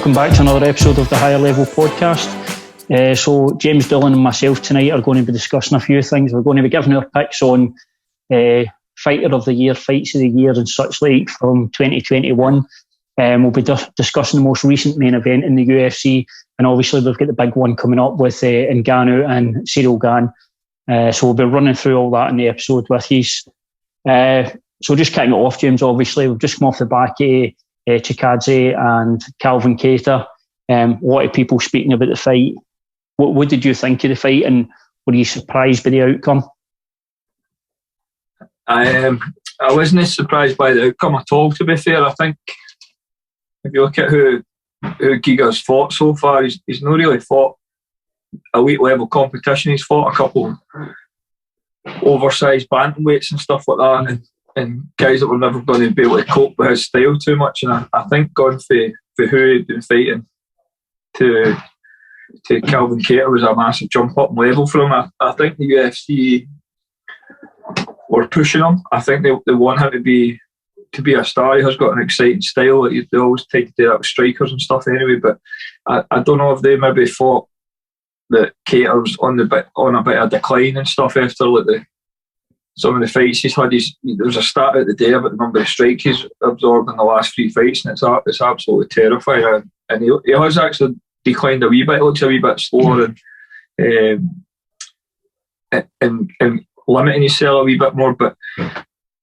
welcome back to another episode of the Higher Level Podcast. So James Doolan and myself tonight are going to be discussing a few things. We're going to be giving our picks on Fighter of the Year, Fights of the Year and such like from 2021. We'll be discussing the most recent main event in the UFC, and obviously we've got the big one coming up with Ngannou and Ciryl Gane. So we'll be running through all that in the episode with you. So just kicking it off, James, obviously we've just come off the back of Chikadze and Calvin Kattar. A lot of people speaking about the fight. What did you think of the fight, and were you surprised by the outcome? I wasn't surprised by the outcome at all, to be fair. I think if you look at who Giga's fought so far, he's not really fought elite level competition. He's fought a couple oversized bantamweights and stuff like that, and guys that were never going to be able to cope with his style too much. And I think going for who he'd been fighting to Calvin Kattar was a massive jump up in level for him. I think the UFC were pushing him. I think they want him to be a star. He has got an exciting style. They always take to do that with strikers and stuff anyway. But I don't know if they maybe thought that Kattar was on a bit of decline and stuff after some of the fights he's had. There was a stat out the day about the number of strikes he's absorbed in the last 3 fights, and it's absolutely terrifying. And he has actually declined a wee bit. It looks a wee bit slower and limiting himself a wee bit more. But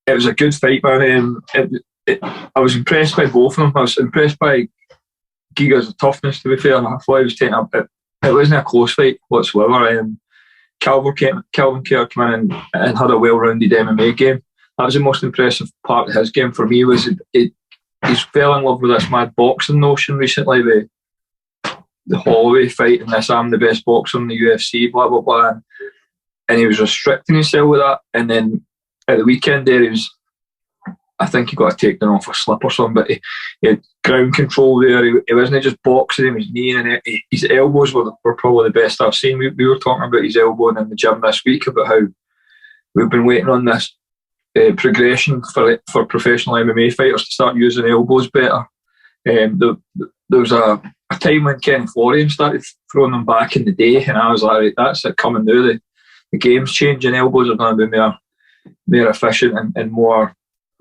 it was a good fight, man. I was impressed by both of them. I was impressed by Giga's toughness, to be fair. I thought he was taking up. It wasn't a close fight whatsoever. Calvin Kattar came in and had a well-rounded MMA game. That was the most impressive part of his game for me. Was he's fell in love with this mad boxing notion recently with the Holloway fight and this I'm the best boxer in the UFC, blah blah blah, and he was restricting himself with that. And then at the weekend there, I think he got a takedown off a slip or something, but he had ground control there. He wasn't just boxing, he was kneeing, and his elbows were probably the best I've seen. We were talking about his elbowing in the gym this week, about how we've been waiting on this progression for professional MMA fighters to start using elbows better. There was a time when Kenny Florian started throwing them back in the day, and I was like, that's it coming now. The game's changing. Elbows are going to be more efficient and more.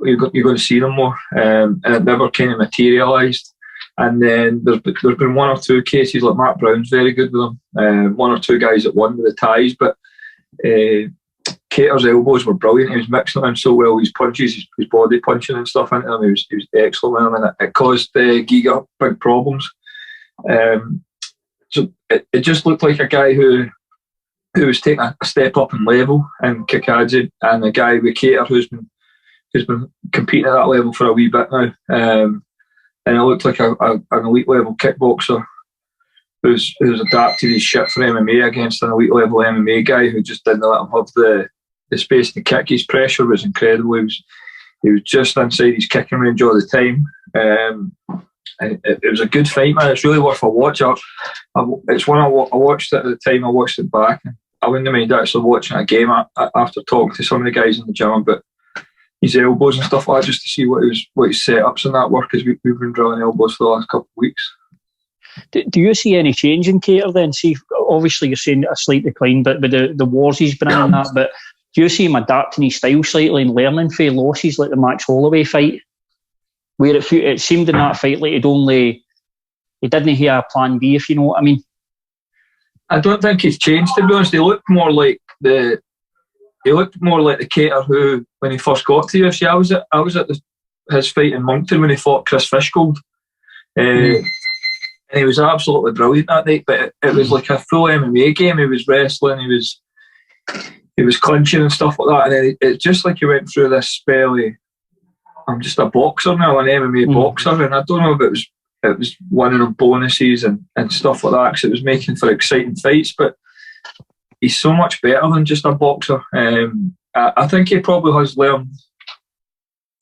You're going to see them more, and it never kind of materialised. And then there's been 1 or 2 cases, like Matt Brown's very good with them. 1 or 2 guys that won with the ties, but Kattar's elbows were brilliant. He was mixing them so well. His punches, his body punching and stuff into them. He was excellent with them, and it caused Giga big problems. So it just looked like a guy who was taking a step up in level, and Chikadze, and a guy with Kattar who's been competing at that level for a wee bit now, and it looked like an elite level kickboxer who's adapted his shit for MMA against an elite level MMA guy who just didn't let him have the space to kick. His pressure was incredible. He was just inside his kicking range all the time. It was a good fight, man. It's really worth a watch. It's one I watched it at the time. I watched it back. I wouldn't mind actually watching a game after talking to some of the guys in the gym about his elbows and stuff like that, just to see what his setups and that work, because we've been drilling elbows for the last couple of weeks. Do you see any change in Kattar then? See, obviously you're seeing a slight decline, but with the wars he's been in that, but do you see him adapting his style slightly and learning from losses like the Max Holloway fight, where it seemed in that fight like he didn't have a plan B, if you know what I mean? I don't think he's changed, to be honest. He looked more like the Kattar who, when he first got to the UFC, I was at his fight in Moncton when he fought Chris Fishgold, and he was absolutely brilliant that night. But it was like a full MMA game. He was wrestling, he was clinching and stuff like that, and then it's just like he went through this spell of, I'm just a boxer now, an MMA boxer, and I don't know if it was winning on bonuses and stuff like that, because it was making for exciting fights, but he's so much better than just a boxer. I think he probably has learned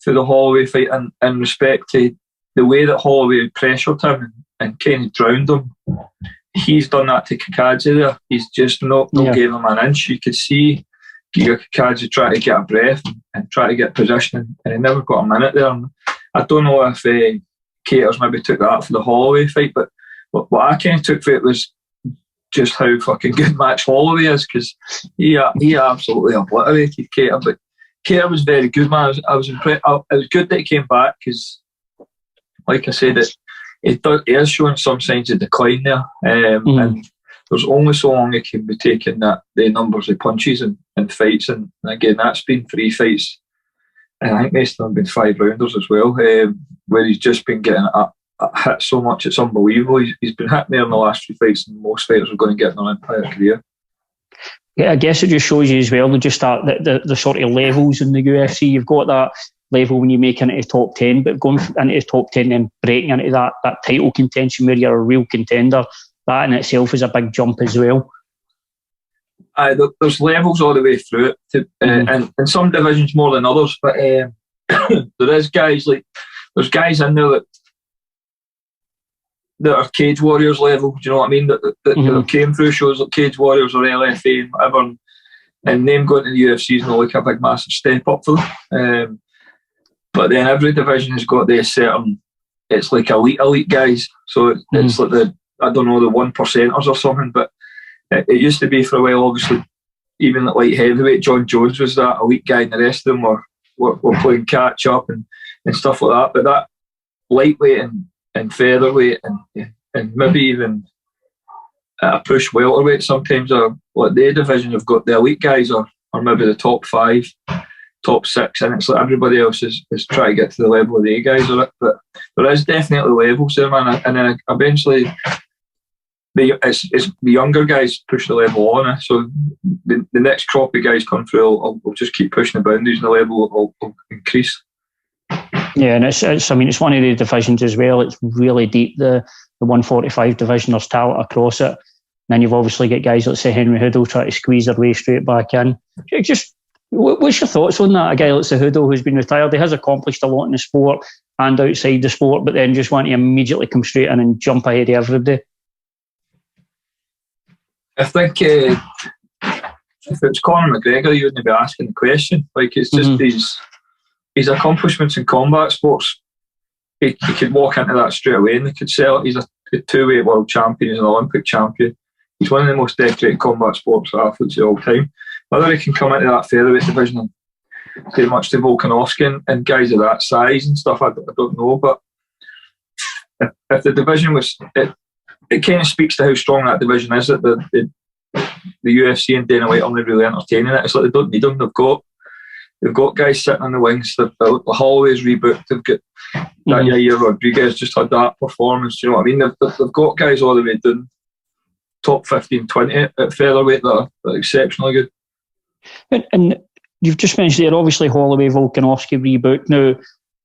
through the Holloway fight in respect to the way that Holloway pressured him and kind of drowned him. He's done that to Chikadze there. He's just not gave him an inch. You could see Chikadze try to get a breath and try to get position, and he never got a minute there. And I don't know if Caters maybe took that for the Holloway fight, but what I kind of took for it was just how fucking good Max Holloway is, because he absolutely obliterated Cater. But Cater was very good, man. I was impressed. It was good that he came back, because, like I said, he is showing some signs of decline there, and there's only so long he can be taking the numbers of punches and fights, and again, that's been 3 fights, and I think most of them have been 5-rounders as well, where he's just been getting hit so much, it's unbelievable. He's been hit there in the last 3 fights than most fighters are going to get in their entire career. Yeah, I guess it just shows you as well, just that the sort of levels in the UFC. You've got that level when you make into the top 10, but going into the top 10 and breaking into that title contention where you're a real contender, that in itself is a big jump as well. There's levels all the way through it, and in some divisions more than others, but there is guys there's guys in there that are Cage Warriors level, do you know what I mean? That came through shows like Cage Warriors or LFA and whatever, and them going to the UFC is not like a big massive step up for them. But then every division has got their certain, it's like elite guys. So it's like the 1%ers or something, but it used to be for a while, obviously, even at light heavyweight, John Jones was that elite guy, and the rest of them were playing catch up and stuff like that. But that lightweight and featherweight and maybe even a push welterweight sometimes are like the division have got the elite guys are maybe the top 5, top 6, and it's like everybody else is trying to get to the level of the guys or it. But there is definitely levels there, man, and then eventually it's the younger guys push the level on. So the next crop of guys come through, I'll just keep pushing the boundaries, and the level will increase. Yeah, and it's one of the divisions as well. It's really deep. The 145 division, there's talent across it. And then you've obviously got guys like, say, Henry Hoodle trying to squeeze their way straight back in. Just what's your thoughts on that? A guy like Hoodle who's been retired, he has accomplished a lot in the sport and outside the sport, but then just want to immediately come straight in and jump ahead of everybody. I think if it's Conor McGregor, you wouldn't be asking the question. Like, it's just his accomplishments in combat sports. He could walk into that straight away and they could sell it. He's a 2-weight world champion, he's an Olympic champion. He's one of the most decorated combat sports athletes of all time. Whether he can come into that featherweight division and pretty much to Volkanovski and guys of that size and stuff, I don't know. But if the division was... It kind of speaks to how strong that division is, that the UFC and Dana White aren't really entertaining it. It's like they don't need them. They've got guys sitting in the wings. The Holloway's rebooked. They've got that year Rodriguez just had that performance. Do you know what I mean? They've got guys all the way down top 15, 20 at featherweight that are exceptionally good. And you've just mentioned there, obviously Holloway, Volkanovski rebooked. Now,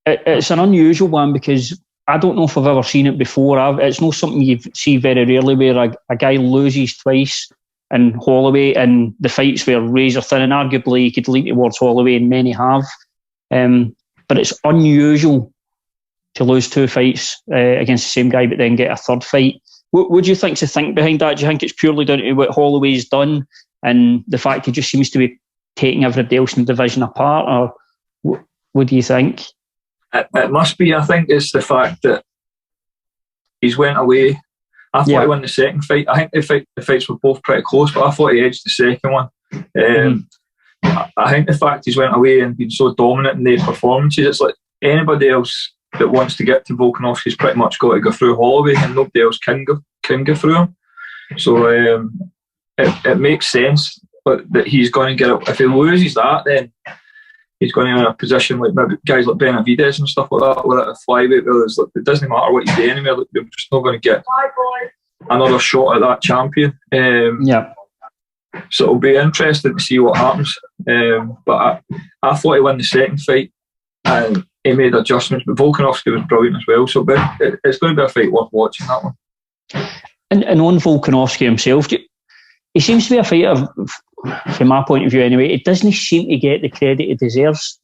it's an unusual one because I don't know if I've ever seen it before. It's not something you see very rarely where a guy loses twice in Holloway and the fights were razor thin, and arguably you could lean towards Holloway, and many have. But it's unusual to lose 2 fights against the same guy but then get a third fight. What do you think's the think behind that? Do you think it's purely down to what Holloway's done and the fact he just seems to be taking everybody else in the division apart, or what do you think? It must be. I think it's the fact that he's went away. I thought he won the second fight. I think the fights were both pretty close, but I thought he edged the second one. I think the fact he's went away and been so dominant in their performances, it's like anybody else that wants to get to Volkanovski's pretty much got to go through Holloway, and nobody else can go through him. So it makes sense that he's going to get it. If he loses that, then he's going to be in a position like maybe guys like Benavidez and stuff like that, where at a flyweight, where it's like, it doesn't matter what you do anywhere, like, you're just not going to get another shot at that champion. So it'll be interesting to see what happens. But I thought he won the second fight and he made adjustments, but Volkanovski was brilliant as well. So it's going to be a fight worth watching, that one. And on Volkanovski himself, he seems to be a fighter, from my point of view anyway, it doesn't seem to get the credit he deserves.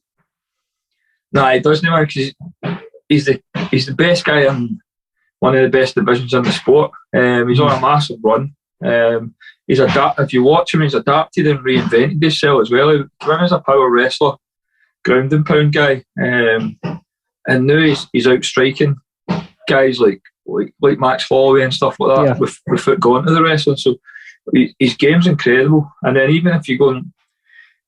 No, he doesn't, because he's the best guy in one of the best divisions in the sport. He's on a massive run. If you watch him, he's adapted and reinvented himself as well. He went as a power wrestler, ground and pound guy, and now he's out striking guys like Max Holloway and stuff like that with going to the wrestling. So his game's incredible. And then even if you go and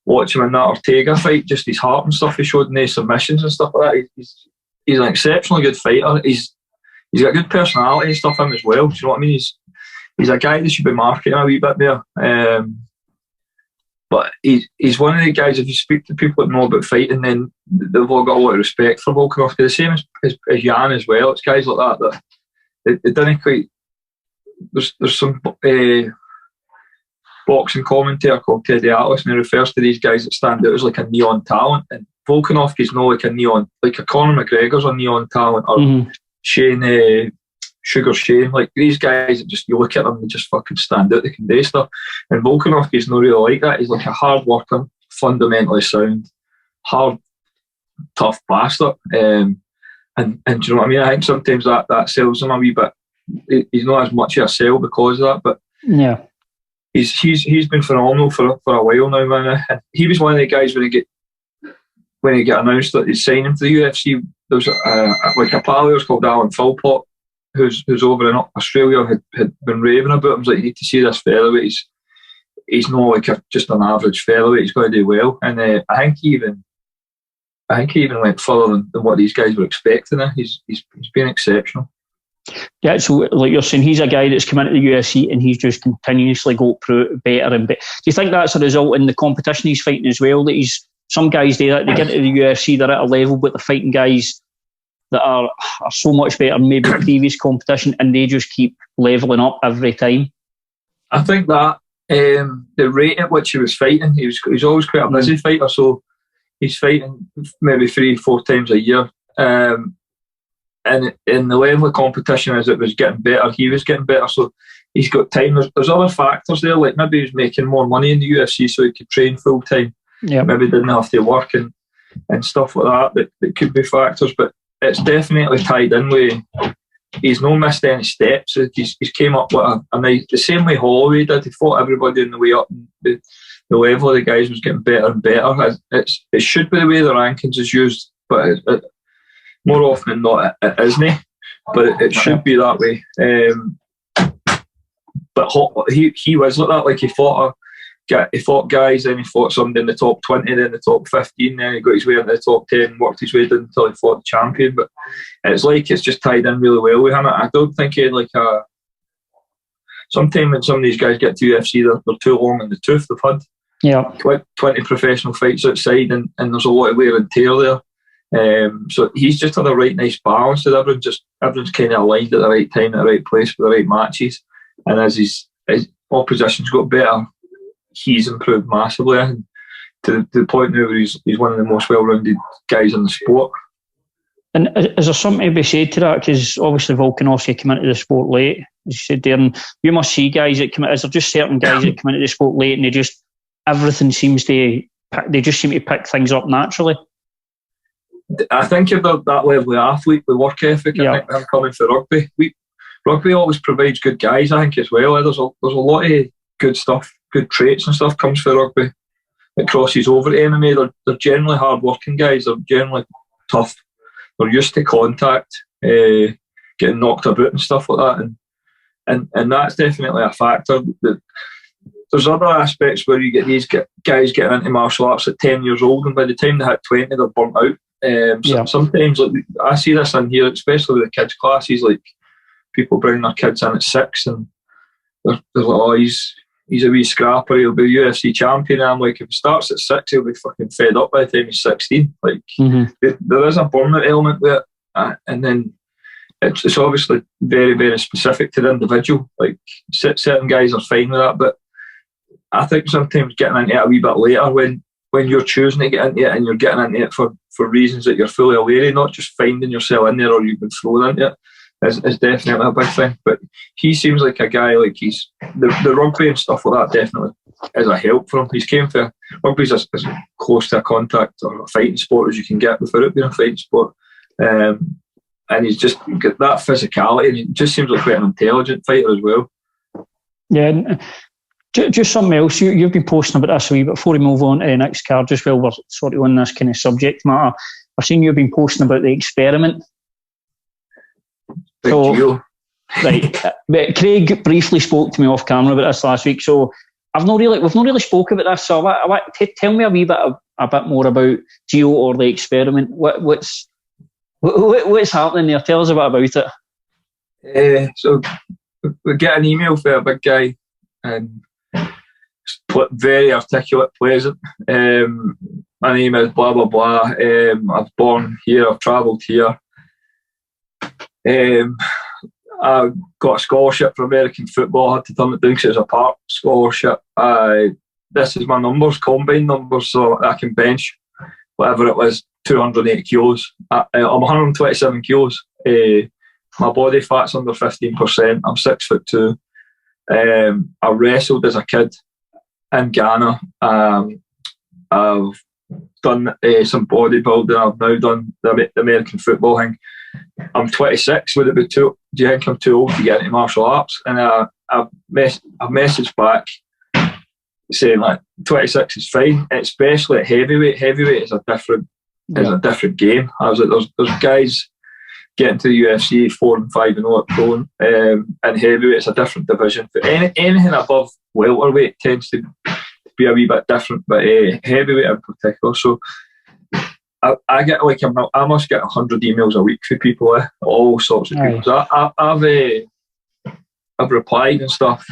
watch him in that Ortega fight, just his heart and stuff he showed in his submissions and stuff like that, he's an exceptionally good fighter. He's got good personality and stuff in him as well. Do you know what I mean? He's a guy that should be marketing a wee bit there. But he's one of the guys, if you speak to people that know about fighting, then they've all got a lot of respect for Volkanovski. The same as Jan as well. It's guys like that they didn't quite... There's some boxing commentator called Teddy Atlas, and he refers to these guys that stand out as like a neon talent. And Volkanovski's not like a neon... Like a Conor McGregor's a neon talent, or Shane... Sugar Shane, like these guys that just, you look at them, they just fucking stand out, they can do stuff. And Volkanovski's not really like that. He's like a hard worker, fundamentally sound, hard, tough bastard. And do you know what I mean? I think sometimes that sells him a wee bit. He's not as much of a sell because of that, but yeah, he's been phenomenal for a while now, man. And he was one of the guys when he got announced that he's signing for the UFC. There was like a pal of called Philpot, who's over in Australia, had been raving about him. I was like, you need to see this featherweight. He's not like just an average featherweight. He's going to do well. And I think he even went further than what these guys were expecting. He's been exceptional. Yeah, so like you're saying, he's a guy that's come into the UFC and he's just continuously got better and better. Do you think that's a result in the competition he's fighting as well? That some guys do that, they get into the UFC, they're at a level, but they're fighting guys that are so much better than maybe previous competition, and they just keep levelling up every time. I think that the rate at which he was fighting, he's always quite a busy fighter, so he's fighting maybe 3-4 times a year. And in the level of competition as it was getting better, he was getting better, so he's got time. There's other factors there, like maybe he was making more money in the UFC so he could train full time. Yep. Maybe didn't have to work and stuff like that could be factors, but it's definitely tied in with he's not missed any steps. He's came up with a nice, the same way Holloway did. He fought everybody on the way up. The level of the guys was getting better and better. It should be the way the rankings is used, but more often than not it isn't. But it should be that way. But he was like that. Like he fought guys, then he fought somebody in the top 20, then the top 15, then he got his way into the top 10, worked his way down until he fought the champion. But it's just tied in really well with him. I don't think he had like sometimes when some of these guys get to UFC, they're too long in the tooth. They've had 20 professional fights outside, and there's a lot of wear and tear there. So he's just had a right nice balance with everyone's kind of aligned at the right time, at the right place, with the right matches. And as his opposition's got better, he's improved massively, and to the point now where he's one of the most well-rounded guys in the sport. And is there something to be said to that? Because obviously Volkanovski came into the sport late, as you said there, and you must see guys that come. Is there just certain guys that come into the sport late and everything seems to, they just seem to pick things up naturally? I think if they're that level of athlete with work ethic, I think they're coming for rugby. Rugby always provides good guys, I think, as well. There's a lot of good stuff, good traits and stuff comes for rugby. It crosses over to MMA. They're generally hard-working guys. They're generally tough. They're used to contact, getting knocked about and stuff like that. And that's definitely a factor. There's other aspects where you get these guys getting into martial arts at 10 years old, and by the time they hit 20, they're burnt out. Sometimes, like, I see this in here, especially with the kids' classes, like people bring their kids in at 6 and they're like, oh, he's a wee scrapper, he'll be a UFC champion. And I'm like, if he starts at 6, he'll be fucking fed up by the time he's 16. Like, there is a burnout element with it. And then it's obviously very, very specific to the individual. Like, certain guys are fine with that, but I think sometimes getting into it a wee bit later when you're choosing to get into it and you're getting into it for reasons that you're fully aware of, not just finding yourself in there or you've been thrown into it, is definitely a big thing. But he seems like a guy, like he's the rugby and stuff like that definitely is a help for him. He's came for rugby's as close to a contact or a fighting sport as you can get without it being a fighting sport. And he's just got that physicality, and he just seems like quite an intelligent fighter as well. Yeah. Just something else, you've been posting about this a wee bit before we move on to the next card, just while we're sort of on this kind of subject matter. I've seen you've been posting about the experiment. So, right, but Craig briefly spoke to me off camera about this last week, so we've not really spoke about this. So tell me a wee bit more about Gio or the experiment. What's happening there? Tell us a bit about it. So we get an email from a big guy, and very articulate, pleasant. My name is blah blah blah. I was born here. I've travelled here. I got a scholarship for American football. I had to turn it down because it was a park scholarship. This is my numbers, combine numbers, so I can bench whatever it was, 280 kilos. I'm 127 kilos. My body fat's under 15%. I'm 6'2". I wrestled as a kid in Ghana. I've done some bodybuilding. I've now done the American football thing. I'm 26. Would it be too? Do you think I'm too old to get into martial arts? And I've messaged back saying like 26 is fine, and especially at heavyweight. Heavyweight is a different game. I was like, there's guys getting to the UFC 4 and 5 and 0 at pro, and heavyweight is a different division. But anything above welterweight tends to be a wee bit different, but heavyweight in particular. So I get like I must get 100 emails a week for people, all sorts of people. So I've replied and stuff,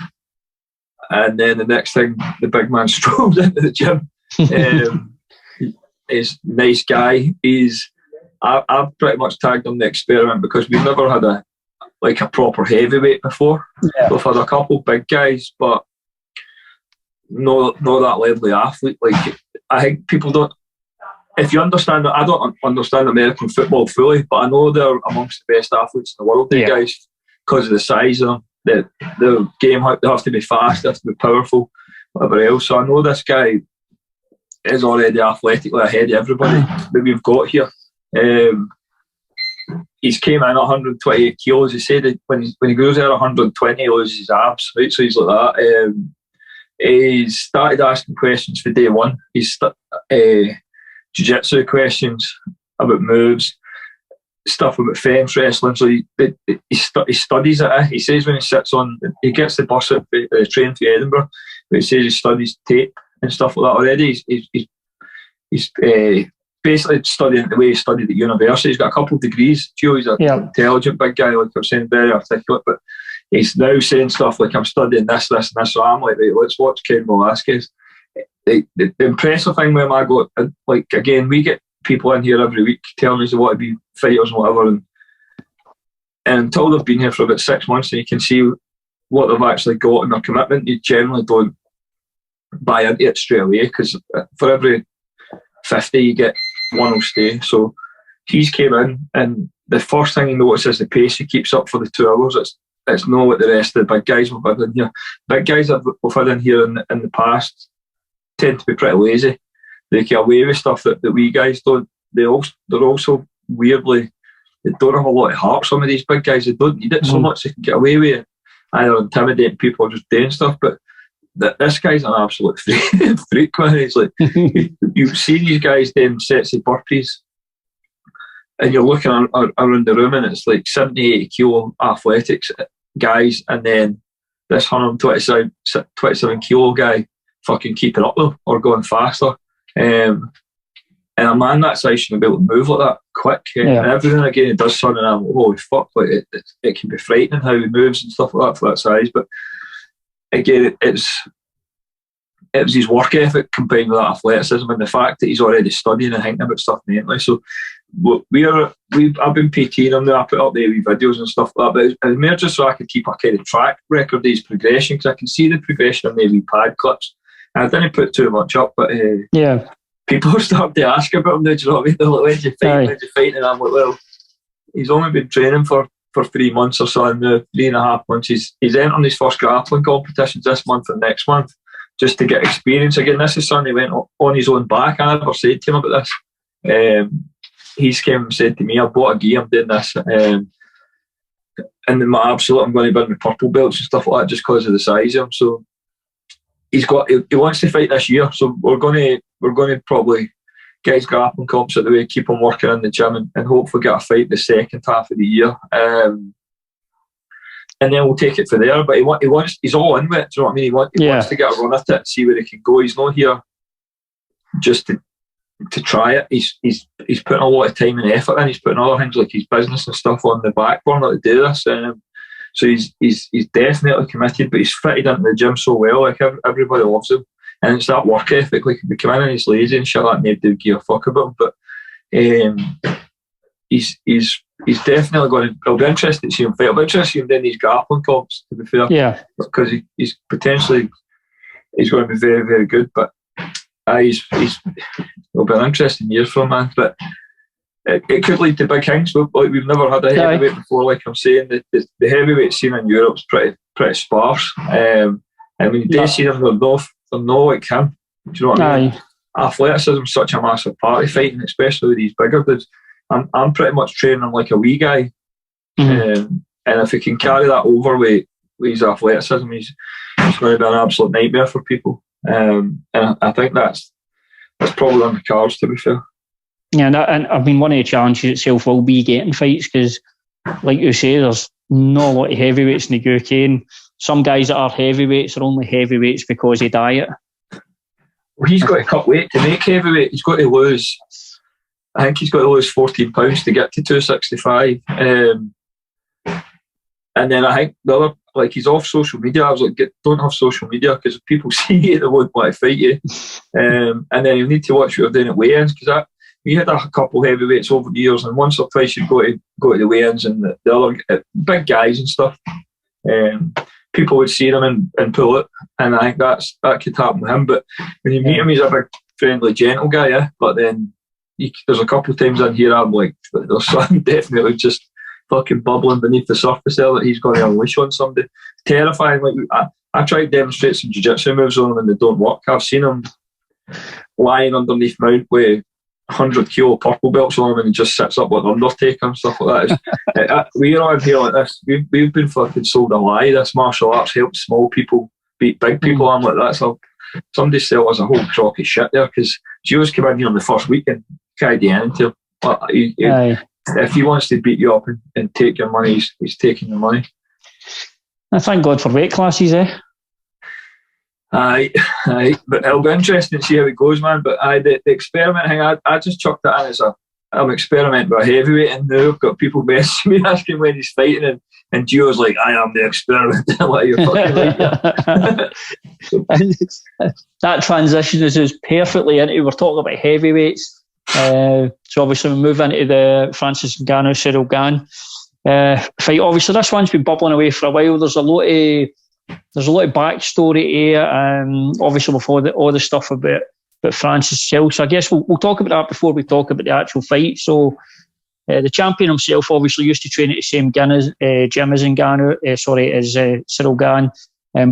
and then the next thing, the big man strolls into the gym. He's a nice guy. I've pretty much tagged him the experiment because we've never had a proper heavyweight before. Yeah. We've had a couple big guys, but no that level of athlete. Like, I think people don't. If you understand that, I don't understand American football fully, but I know they're amongst the best athletes in the world. These guys, because of the size of them, the game, they have to be fast, they have to be powerful, whatever else. So I know this guy is already athletically ahead of everybody that we've got here. He's came in at 128 kilos. He said that when he goes there 120, he loses his abs, right? So he's like that. He's started asking questions for day one. He's jiu-jitsu questions about moves, stuff about fence wrestling. So he studies it. He says when he sits on, he gets the bus at the train to Edinburgh, but he says he studies tape and stuff like that already. He's basically studying the way he studied at university. He's got a couple of degrees. Gio, he's an intelligent big guy, like I was saying, very articulate, but he's now saying stuff like, I'm studying this, and this. So I'm like, right, let's watch Ken Velasquez. The impressive thing with him, I go, like, again, we get people in here every week telling us they want to be fighters and whatever, and until they've been here for about 6 months and you can see what they've actually got in their commitment, you generally don't buy into it straight away, because for every 50 you get one will stay. So he's came in, and the first thing he notices is the pace he keeps up for the 2 hours. It's not what the rest of the big guys we've had in here. Big guys that we've had in here in the past tend to be pretty lazy. They get away with stuff that we guys don't. They're also weirdly, they don't have a lot of heart. Some of these big guys, they don't need it so much, they can get away with it, either intimidating people or just doing stuff. But this guy's an absolute freak, man. He's like, you see these guys doing sets of burpees, and you're looking around the room, and it's like 70, 80 kilo athletics guys, and then this 127 kilo guy fucking keeping up though, or going faster. And a man that size shouldn't be able to move like that quick. And every now and again he does something, and I'm like, holy fuck, like it can be frightening how he moves and stuff like that for that size. But again, it was his work ethic combined with that athleticism, and the fact that he's already studying and thinking about stuff mentally. So I've been PTing him now. I put up the wee videos and stuff like that, but it's more just so I could keep a kind of track record of his progression, because I can see the progression on the wee pad clips. And I didn't put too much up, but people started to ask about him now, do you know what I mean? They're like, when'd you fight? And I'm like, well, he's only been training for 3 months or so, and now 3.5 months. He's entering his first grappling competitions this month and next month, just to get experience. Again, this is something he went on his own back. I never said to him about this. He's came and said to me, I bought a gi, I'm doing this. And in my absolute, I'm going to win my purple belts and stuff like that just because of the size of him. So he wants to fight this year. So we're going to probably get his grappling comps out of the way, keep him working in the gym, and hopefully get a fight the second half of the year. and then we'll take it from there. But he's all in with it. Do you know what I mean? He wants to get a run at it, see where he can go. He's not here just to try it. He's putting a lot of time and effort in. He's putting other things like his business and stuff on the back burner to do this. So he's definitely committed, but he's fitted into the gym so well. Like everybody loves him, and it's that work ethic. Like if he come in and he's lazy and shit, like nobody would give a fuck about him. But he's definitely going to. It'll be interesting to see him fight. It'll be interesting to see him doing these grappling comps. To be fair, yeah, because he's potentially going to be very, very good. But it'll be an interesting year for him, man. But it could lead to big things. We've never had a heavyweight before. Like I'm saying, the heavyweight scene in Europe's pretty sparse. And when you do see them, they're not like him. Do you know what I mean? Athleticism is such a massive part of fighting, especially with these bigger dudes. I'm pretty much training like a wee guy, and if he can carry that over with his athleticism, he's going to be an absolute nightmare for people. And I think that's probably on the cards, to be fair. Yeah, and I mean, one of the challenges itself will be getting fights because, like you say, there's not a lot of heavyweights in the UK, and some guys that are heavyweights are only heavyweights because of diet. Well, he's got to cut weight to make heavyweight. He's got to lose. I think he's got to lose 14 pounds to get to 265. And then I think the other, like, he's off social media. I was like, don't have social media because if people see you, they won't want to fight you. And then you need to watch what you're doing at weigh-ins because we had a couple heavyweights over the years, and once or twice you'd go to the weigh-ins and the other big guys and stuff. People would see them and pull it, and I think that could happen with him. But when you meet him, he's a big, friendly, gentle guy. Yeah, but then there's a couple of times in here I'm like, there's something definitely just fucking bubbling beneath the surface there that he's going to unleash on somebody. It's terrifying. Like I tried to demonstrate some jiu-jitsu moves on him and they don't work. I've seen him lying underneath mount with 100 kilo purple belts on him and he just sits up like Undertaker and stuff like that. We're on here like this. We've been fucking sold a lie. This martial arts helps small people beat big people. I'm like, that's somebody sell us a whole crock of shit there because Gio's come in here on the first week and can't do anything to him. If he wants to beat you up and take your money, he's taking your money. I thank God for weight classes, eh? Aye, but it'll be interesting to see how it goes, man. But the experiment thing, I just chucked that in as I'm experimenting with a heavyweight, and now I've got people messaging me asking when he's fighting, and Gio's like, I am the experiment. Like, you're fucking like, that transition is perfectly into, we're talking about heavyweights. So obviously we move into the Francis Ngannou, Cyril Gane fight. Obviously this one's been bubbling away for a while. There's a lot of backstory here, obviously with all the stuff about Francis himself. So I guess we'll talk about that before we talk about the actual fight. So the champion himself obviously used to train at the same gym as Cyril Gane.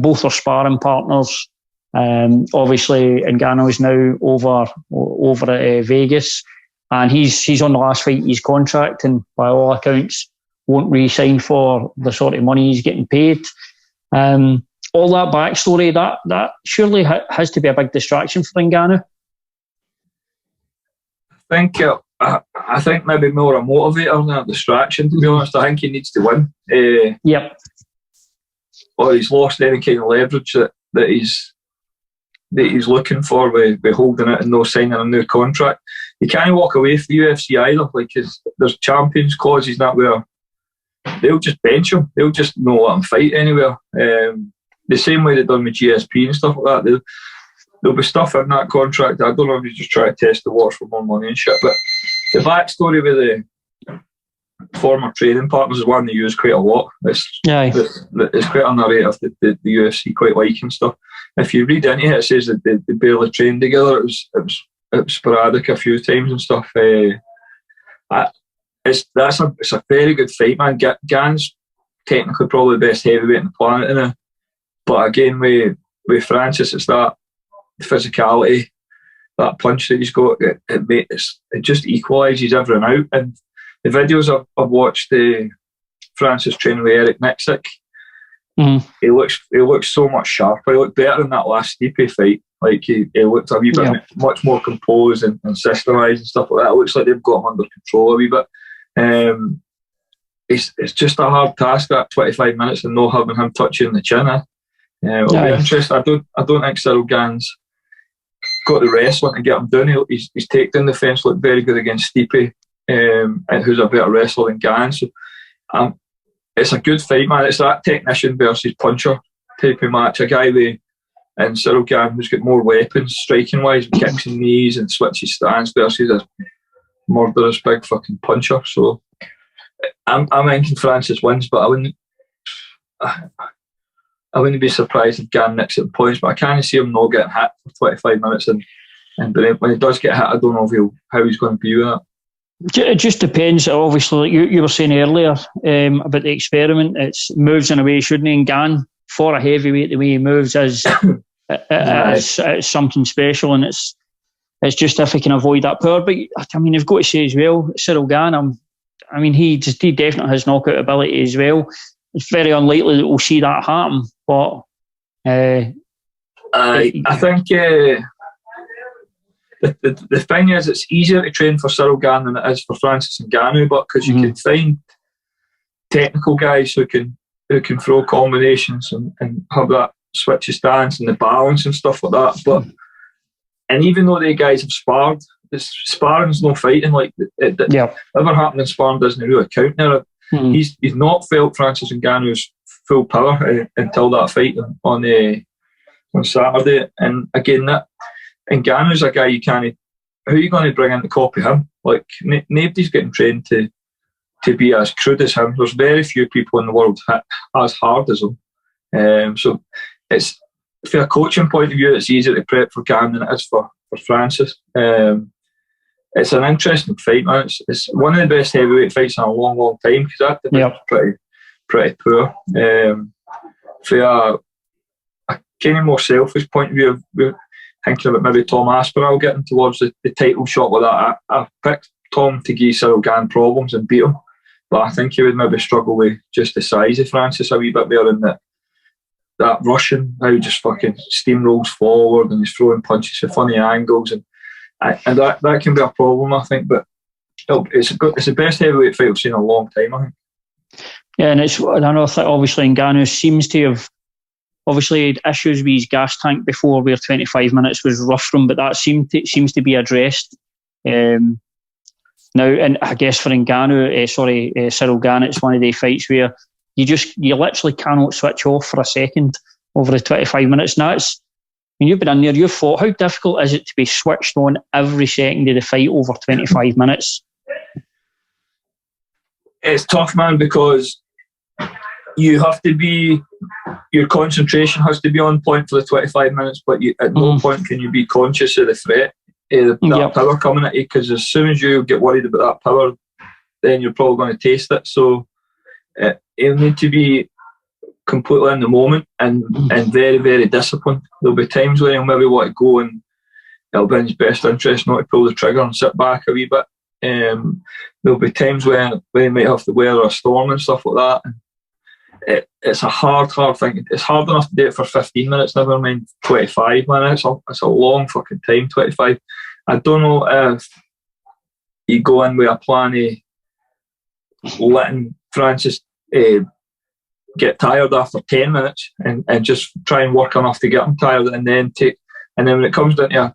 Both are sparring partners. Obviously Ngannou is now over at Vegas, and he's on the last fight of his contract, and by all accounts won't re-sign for the sort of money he's getting paid. All that backstory, that surely has to be a big distraction for Ngannou. I think maybe more a motivator than a distraction, to be honest. I think he needs to win. Yep. Or he's lost any kind of leverage that he's looking for with holding it and no signing a new contract. He can't walk away from the UFC either. Like, there's champions clauses that where they'll just bench him. They'll just not let him fight anywhere. The same way they've done with GSP and stuff like that. There'll be stuff in that contract. I don't know if he's just trying to test the waters for more money and shit. But the backstory with the former training partners is one they use quite a lot. It's quite a narrative that the UFC quite like and stuff. If you read into it, it says that they barely trained together. It was sporadic a few times and stuff. It's a very good fight, man. Gane's technically probably the best heavyweight on the planet now. But again, with Francis, it's that physicality, that punch that he's got. It just equalises everything out. And the videos I've watched, Francis training with Eric Nixick, he looks so much sharper. He looked better in that last Stipe fight. Like he looked a wee bit much more composed and systemised and stuff like that. It looks like they've got him under control a wee bit. it's just a hard task, that 25 minutes and not having him touch you in the chin. It'll be interesting. I don't think Cyril Gann's got the wrestling to get him down. His takedown defence looked very good against Stipe, and who's a better wrestler than Gann. So it's a good fight, man. It's that technician versus puncher type of match. A guy and Cyril Gane who's got more weapons striking wise, kicks and knees and switches stance, versus a murderous big fucking puncher. So I'm thinking Francis wins, but I wouldn't be surprised if Gane nicks it in points, but I can't see him not getting hit for 25 minutes, and when he does get hit, I don't know how he's going to be with that. It just depends. Obviously, like you were saying earlier about the experiment, it's moves in a way, shouldn't he? And Gane, for a heavyweight, the way he moves is it's something special, and it's just if he can avoid that power. But I mean, you've got to say as well, Cyril Gane, I mean, he definitely has knockout ability as well. It's very unlikely that we'll see that happen, but I think the thing is, it's easier to train for Cyril Gane than it is for Francis Ngannou, but because you can find technical guys who can throw combinations and have that switch of stance and the balance and stuff like that. And even though the guys have sparred, sparring's no fighting. Like ever happened in sparring doesn't really count now. He's not felt Francis Ngannou's full power until that fight on Saturday. And again, Ngannou's a guy you can't. Who are you going to bring in to copy him? Like nobody's getting trained to be as crude as him. There's very few people in the world hit as hard as him. So it's, from a coaching point of view, it's easier to prep for Gane than it is for Francis. It's an interesting fight, man. It's one of the best heavyweight fights in a long, long time, because that division's pretty poor. For a kind of more selfish point of view, we're thinking about maybe Tom Aspinall getting towards the title shot with that. I picked Tom to give Cyril Gane problems and beat him, but I think he would maybe struggle with just the size of Francis a wee bit there, in that Russian, how he just fucking steamrolls forward and he's throwing punches at funny angles, and that can be a problem, I think. But it's the best heavyweight fight I've seen in a long time, I think. Yeah, and it's another thing. Obviously, Ngannou seems to have obviously had issues with his gas tank before, where 25 minutes was rough for him, but that seems to be addressed now. And I guess for Ngannou, Cyril Gane, it's one of the fights where you literally cannot switch off for a second over the 25 minutes. And that's, when you've been in there, you've fought. How difficult is it to be switched on every second of the fight over 25 minutes? It's tough, man, because you have to be, your concentration has to be on point for the 25 minutes, but at no point can you be conscious of the threat, that power coming at you, because as soon as you get worried about that power, then you're probably going to taste it. So you'll need to be completely in the moment and very, very disciplined. There'll be times when he'll maybe want to go, and it'll be in his best interest not to pull the trigger and sit back a wee bit. There'll be times when he might have to weather a storm and stuff like that. It's a hard thing. It's hard enough to do it for 15 minutes, never mind 25 minutes. It's a long fucking time, 25. I don't know if you go in with a plan of letting Francis get tired after 10 minutes and just try and work enough to get him tired, and then when it comes down to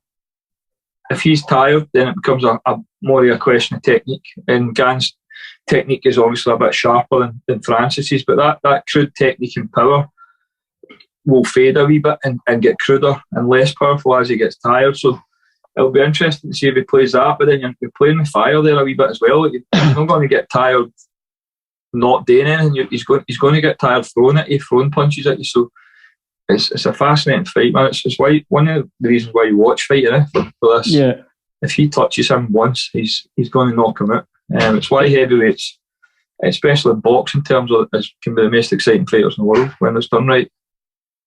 if he's tired, then it becomes a more of a question of technique. And Gane's technique is obviously a bit sharper than Francis's, but that crude technique and power will fade a wee bit and get cruder and less powerful as he gets tired. So it'll be interesting to see if he plays that, but then you're playing with fire there a wee bit as well. He's not going to get tired not doing anything. He's going to get tired throwing punches at you. So it's a fascinating fight, man. It's why one of the reasons why you watch fighting for this. Yeah. If he touches him once, he's going to knock him out. It's why heavyweights, especially in boxing terms, can be the most exciting fighters in the world when it's done right.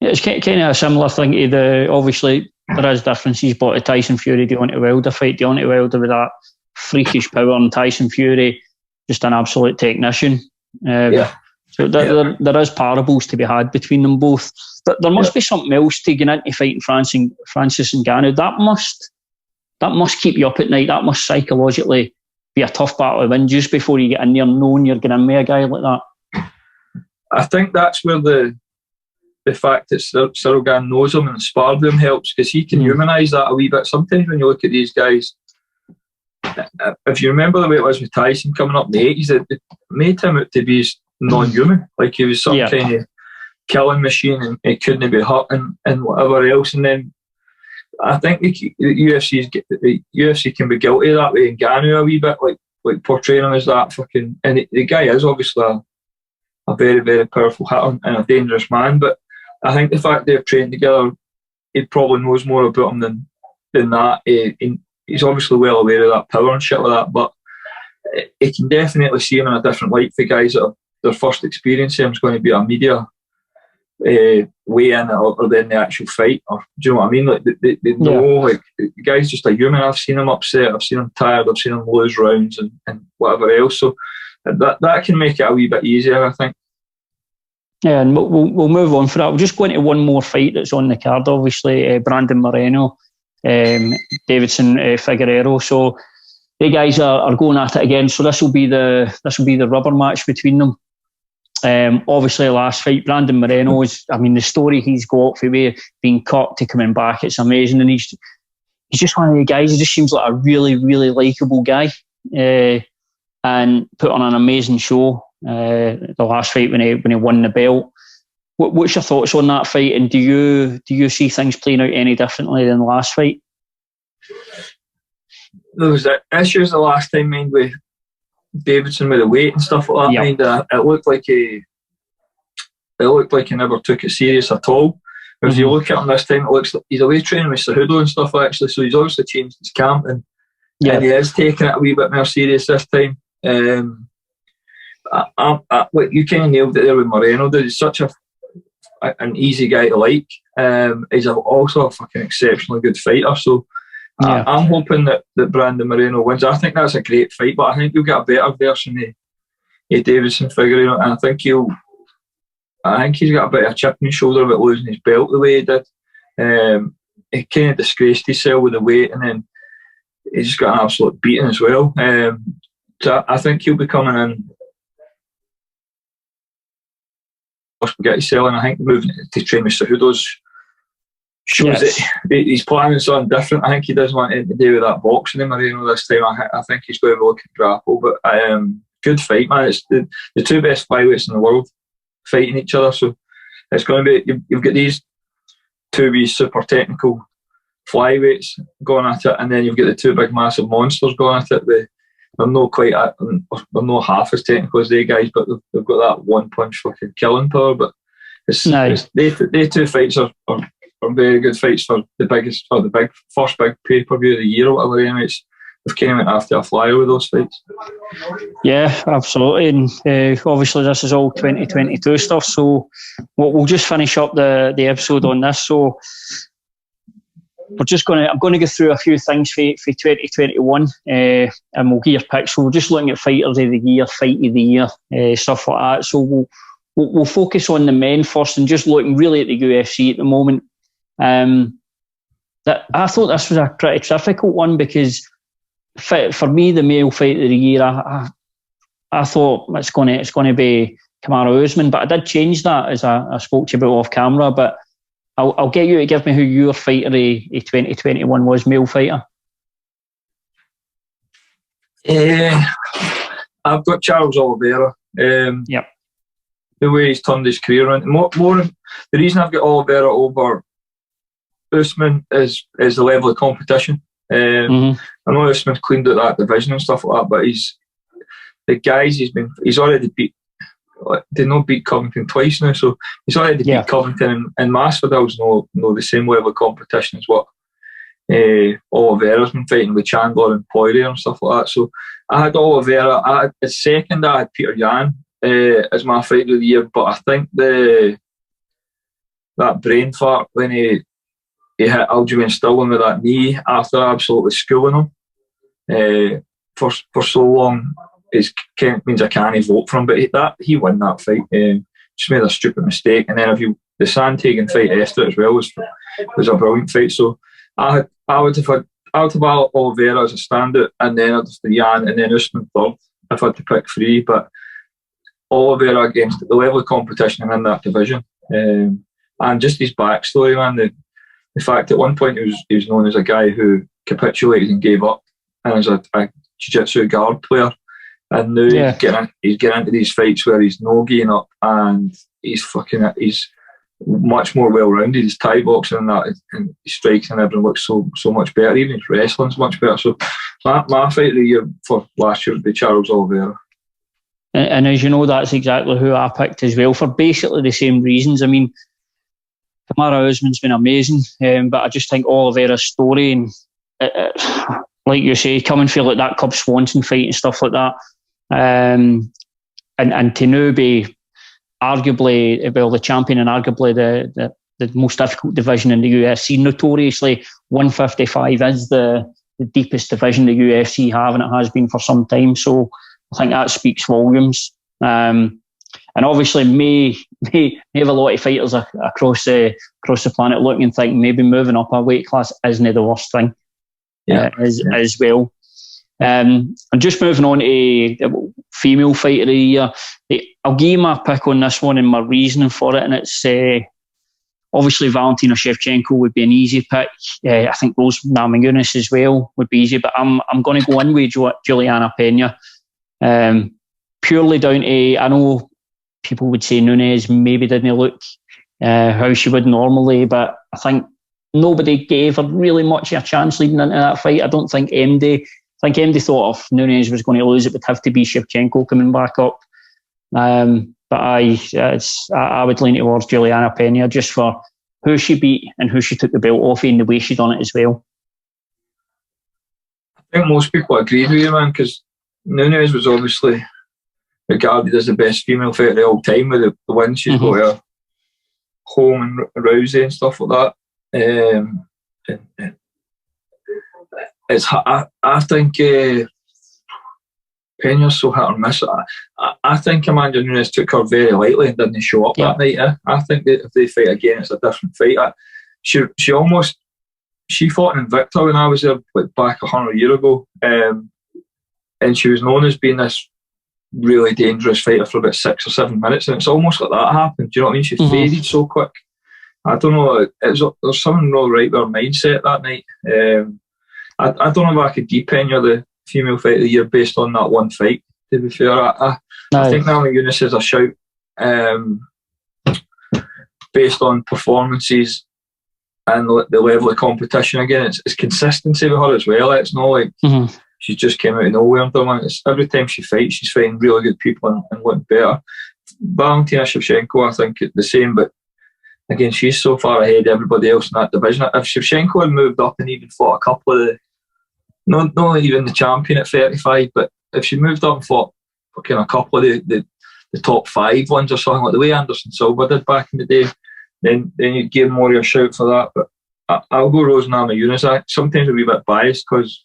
Yeah, it's kind of a similar thing to obviously there is differences, but the Tyson Fury Deontay Wilder fight, Deontay Wilder with that freakish power, and Tyson Fury just an absolute technician. So there is parables to be had between them both. But there must be something else to get into fighting Francis Ngannou. That must keep you up at night. That must psychologically be a tough battle to win just before you get in there, knowing you're going in with a guy like that? I think that's where the fact that Cyril Gane knows him and sparred him helps, because he can humanise that a wee bit. Sometimes when you look at these guys, if you remember the way it was with Tyson coming up in the 80s, it made him out to be non-human. Like he was some kind of killing machine and he couldn't be hurt and whatever else. And then I think the UFC can be guilty of that way in Gane a wee bit, like portraying him as that fucking... And the guy is obviously a very, very powerful hitter and a dangerous man, but I think the fact they've trained together, he probably knows more about him than that. He's obviously well aware of that power and shit like that, but he can definitely see him in a different light for guys that their first experience of him is going to be a media weigh-in or then the actual fight. Or, do you know what I mean? Like they know, like the guy's just a human. I've seen him upset, I've seen him tired, I've seen him lose rounds and whatever else. So that can make it a wee bit easier, I think. Yeah, and we'll move on for that. We'll just go into one more fight that's on the card, obviously, Brandon Moreno, Davidson Figueiredo. So the guys are going at it again. So this will be the rubber match between them. Obviously, last fight, Brandon Moreno the story he's got for being cut to coming back, it's amazing, and he's just one of the guys. He just seems like a really, really likeable guy, and put on an amazing show. The last fight when he won the belt. What's your thoughts on that fight, and do you see things playing out any differently than the last fight? There was issues the last time, mind, with Davidson with the weight and stuff like that. Mind, it looked like he never took it serious at all. Whereas you look at him this time, it looks like he's away training with Cejudo and stuff actually. So he's obviously changed his camp and he is taking it a wee bit more serious this time. You kind of nailed it there with Moreno. He's such an easy guy to like. He's also a fucking exceptionally good fighter. So I'm hoping that Brandon Moreno wins. I think that's a great fight, but I think you'll get a better version of Davidson Figueiredo, and I think he's got a bit of a chip on his shoulder about losing his belt the way he did. He kind of disgraced himself with the weight, and then he just got an absolute beating as well. So I think he'll be coming in spaghetti selling. I think moving to train with Cejudo's shows that he's planning something different. I think he does want anything to do with that boxing in Moreno this time. I think he's going to be looking to grapple, but good fight, man. It's the two best flyweights in the world fighting each other, so it's going to be, you've got these two wee super technical flyweights going at it, and then you've got the two big massive monsters going at it. They're not half as technical as they guys, but they've got that one punch fucking killing power. But they two fights are very good fights for the first big pay-per-view of the year or whatever. Anyway, they've kind of went after a flyer with those fights. Yeah, absolutely. And obviously this is all 2022 stuff, so we'll just finish up the episode on this. So I'm going to go through a few things for 2021, and we'll get your picks. So we're just looking at fighters of the year, fight of the year, stuff like that. So we'll focus on the men first, and just looking really at the UFC at the moment. That I thought this was a pretty difficult one, because for me, the male fight of the year, I thought it's going to be Kamaru Usman, but I did change that as I spoke to you about off camera. But I'll get you to give me who your fighter of 2021 was, male fighter. I've got Charles Oliveira. The way he's turned his career around. More, the reason I've got Oliveira over Usman is the level of competition. I know Usman's cleaned out that division and stuff like that, but he's already beat. They not beat Covington twice now, so he's already beat Covington, and Masvidal's no the same level of competition as what Oliveira's been fighting with Chandler and Poirier and stuff like that. So I had Oliveira. At second, I had Peter Yan as my fighter of the year, but I think that brain fart when he hit Aljamain Sterling with that knee after absolutely schooling him for so long, it means I can't vote for him. But he won that fight. Just made a stupid mistake, and then the Sandhagen fight after it as well was a brilliant fight. So I would have had I'd have Oliveira as a standout, and then I'd have Jan, and then Usman third if I had to pick three. But Oliveira against the level of competition in that division, and just his backstory, man. The fact at one point he was known as a guy who capitulated and gave up, and as a jiu-jitsu guard player, and now he's getting into these fights where he's no giving up, and he's much more well-rounded. His Thai boxing and that, and his strikes and everything looks so much better. Even his wrestling's much better. So my fight of the year for last year would be Charles Oliveira. And as you know, that's exactly who I picked as well, for basically the same reasons. I mean, Kamaru Usman's been amazing, but I just think Oliveira's story, and like you say, coming for like that Cub Swanson fight and stuff like that, and to now be arguably, well, the champion and arguably the most difficult division in the UFC. Notoriously, 155 is the deepest division the UFC have, and it has been for some time. So I think that speaks volumes. And obviously, may have a lot of fighters across the planet looking and think maybe moving up a weight class isn't the worst thing, as well. And just moving on to female fight of the year, I'll give you my pick on this one and my reasoning for it, and it's obviously Valentina Shevchenko would be an easy pick. I think Rose Namajunas as well would be easy, but I'm going to go in with Juliana Pena, purely down to, I know people would say Nunes maybe didn't look how she would normally, but I think nobody gave her really much of a chance leading into that fight. I don't think MD thought if Nunes was going to lose, it would have to be Shevchenko coming back up. But I would lean towards Juliana Pena just for who she beat and who she took the belt off and the way she done it as well. I think most people agreed with you, man, because Nunes was obviously regarded as the best female fighter of all time with the win she's got her home and Rousey and stuff like that. I think Pena's so hit or miss. I think Amanda Nunes took her very lightly and didn't show up that night. I think that if they fight again, it's a different fight. She fought in Invicta when I was there back 100 years ago, and she was known as being this really dangerous fighter for about 6 or 7 minutes, and it's almost like that happened. Do you know what I mean? She faded so quick. I don't know. There's something not right with her mindset that night. I don't know if I could deepen the female fight of the year based on that one fight, to be fair. I think Namajunas is a shout based on performances and the level of competition. Again, it's consistency with her as well. It's not like she just came out of nowhere and done it. Every time she fights, she's fighting really good people and looking better. Valentina Shevchenko, I think, the same, but again, she's so far ahead of everybody else in that division. If Shevchenko had moved up and even fought a couple of not even the champion at 35, but if she moved up and fought a couple of the top 5 ones or something, like the way Anderson Silva did back in the day, then you'd give more of a shout for that. But I'll go Rose Namajunas. Sometimes a wee bit biased because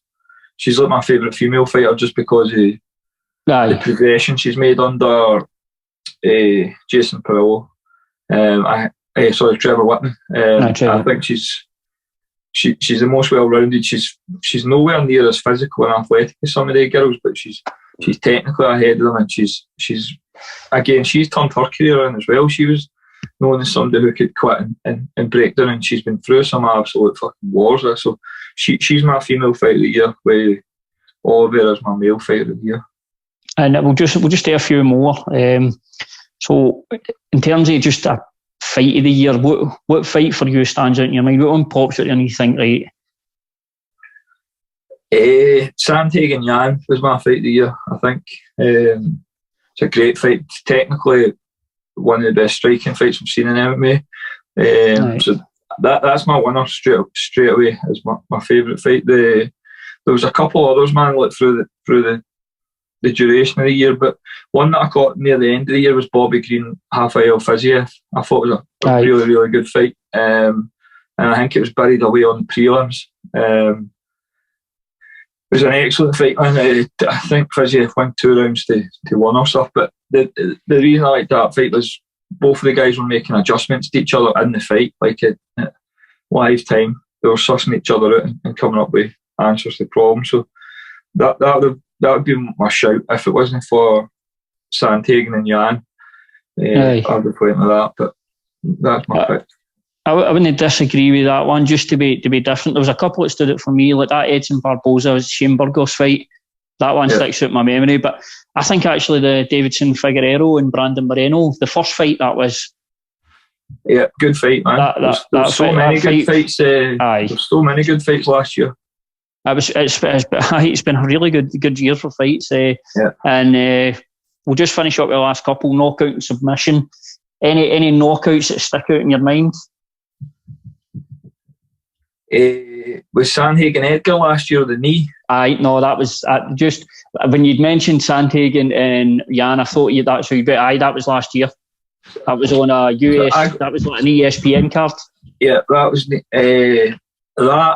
she's like my favourite female fighter just because of the progression she's made under Jason Perillo. Trevor Whitman. I think she's the most well-rounded. She's nowhere near as physical and athletic as some of the girls, but she's technically ahead of them, and she's turned her career around as well. She was known as somebody who could quit and break down, and she's been through some absolute fucking wars. So she's my female fight of the year, with Oliveira's my male fight of the year. And we'll just do a few more. So in terms of just a fight of the year, what fight for you stands out in your mind? What one pops out and you think, right? Sandhagen and Yan was my fight of the year, I think. It's a great fight. It's technically one of the best striking fights we've seen in MMA. So that's my winner straight away as my favourite fight. There was a couple others, man, like through the duration of the year, but one that I caught near the end of the year was Bobby Green, Rafael Fiziev. I thought it was a really, really good fight, and I think it was buried away on prelims. It was an excellent fight, man. I think Fiziev won 2 rounds to 1 or stuff, but the reason I liked that fight was both of the guys were making adjustments to each other in the fight, like at live time. They were sussing each other out and coming up with answers the problem. So that would be my shout if it wasn't for Sandhagen and Jan. I'd be pointing at that, but that's my pick. I wouldn't disagree with that one. Just to be different, there was a couple that stood out for me, like that Edson Barboza Shane Burgos fight. That one sticks out in my memory. But I think actually the Davidson Figueiredo and Brandon Moreno, the first fight that was. Yeah, good fight, man. There's so many good fights. There's so many good fights last year. It's been a really good year for fights. And we'll just finish up with the last couple, knockout and submission. Any knockouts that stick out in your mind? Was Sandhagen Edgar last year, the knee? No, that was just when you'd mentioned Sandhagen and Jan, I thought that's who you bet. That was last year. That was on a US. That was like an ESPN card. Yeah, that was that,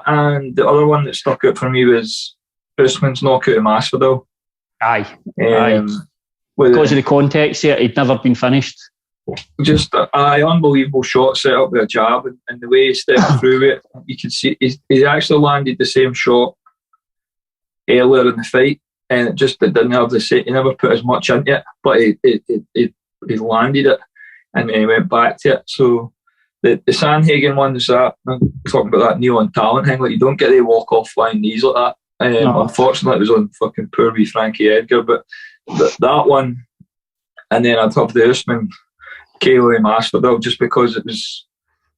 and the other one that stuck out for me was Usman's knockout in Masvidal. Because of the context here, he'd never been finished. Just unbelievable shot set up with a jab, and the way he stepped through it, you could see he actually landed the same shot earlier in the fight, and it didn't have the same. He never put as much into it, but he landed it, and then he went back to it. So the Sandhagen one is that I'm talking about that knee on talent thing. Like, you don't get the walk off flying knees like that. Unfortunately, it was on fucking poor wee Frankie Edgar, but that one, and then I'd have the Usman KO in Masvidal, just because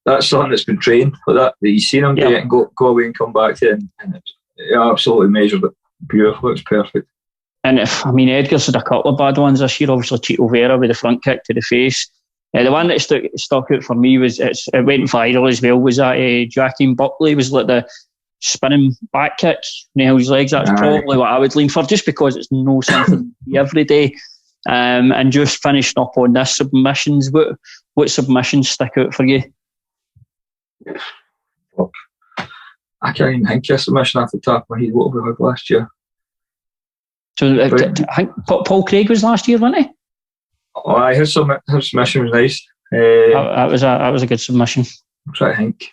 that's something that's been trained for that you've seen him do it and go away and come back to it, and it absolutely measured it beautiful. It's perfect. And Edgar's had a couple of bad ones this year. Obviously, Oliveira with the front kick to the face. The one that stuck out for me was it went viral as well. Was that Joaquin Buckley was like the spinning back kick, nails his legs. That's probably what I would lean for, just because it's no something every day. And just finishing up on this submissions. What submissions stick out for you? Fuck. I can't even think of a submission off the top of my head. What we had last year? So I think Paul Craig was last year, wasn't he? Oh, his submission was nice. That was a good submission. I'm trying to think.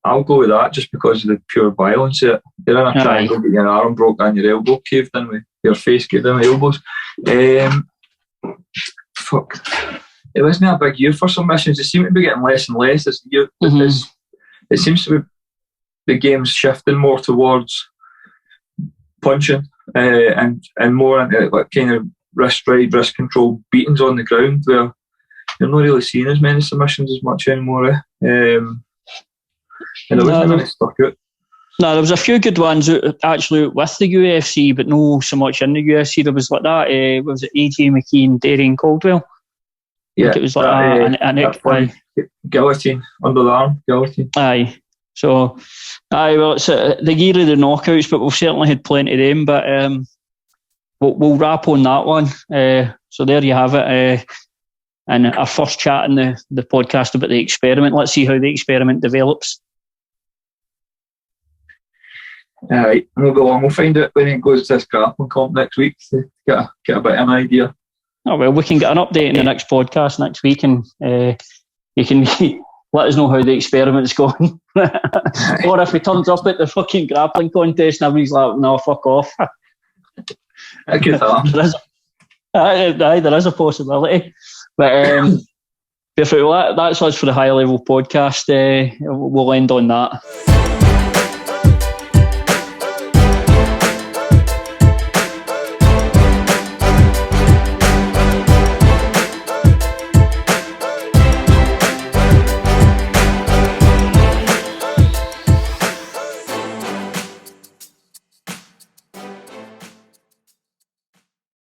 I'll go with that just because of the pure violence of it. You're in a triangle, get your arm broke and your elbow caved in with your face caved in with elbows. Fuck. It wasn't a big year for submissions. It seemed to be getting less and less this year. It seems to be the game's shifting more towards punching and more into like kind of wrist control beatings on the ground, where you're not really seeing as many submissions as much anymore. And it wasn't really stuck out. No, there was a few good ones actually with the UFC, but no so much in the UFC. There was like that. Was it AJ McKee, Darian Caldwell? Yeah, it was like guillotine under the arm, guillotine. Aye. So, well, it's the year of the knockouts, but we've certainly had plenty of them. But we'll wrap on that one. So there you have it. And our first chat in the podcast about the experiment. Let's see how the experiment develops. Right, we'll go on. We'll find out when it goes to this grappling comp next week to get a bit of an idea. Oh well, we can get an update in the next podcast next week, and you can let us know how the experiment's going. Or if he turns up at the fucking grappling contest and everybody's like, "No, fuck off." I get that. There is a possibility, but that's us for the Higher Level Podcast. We'll end on that.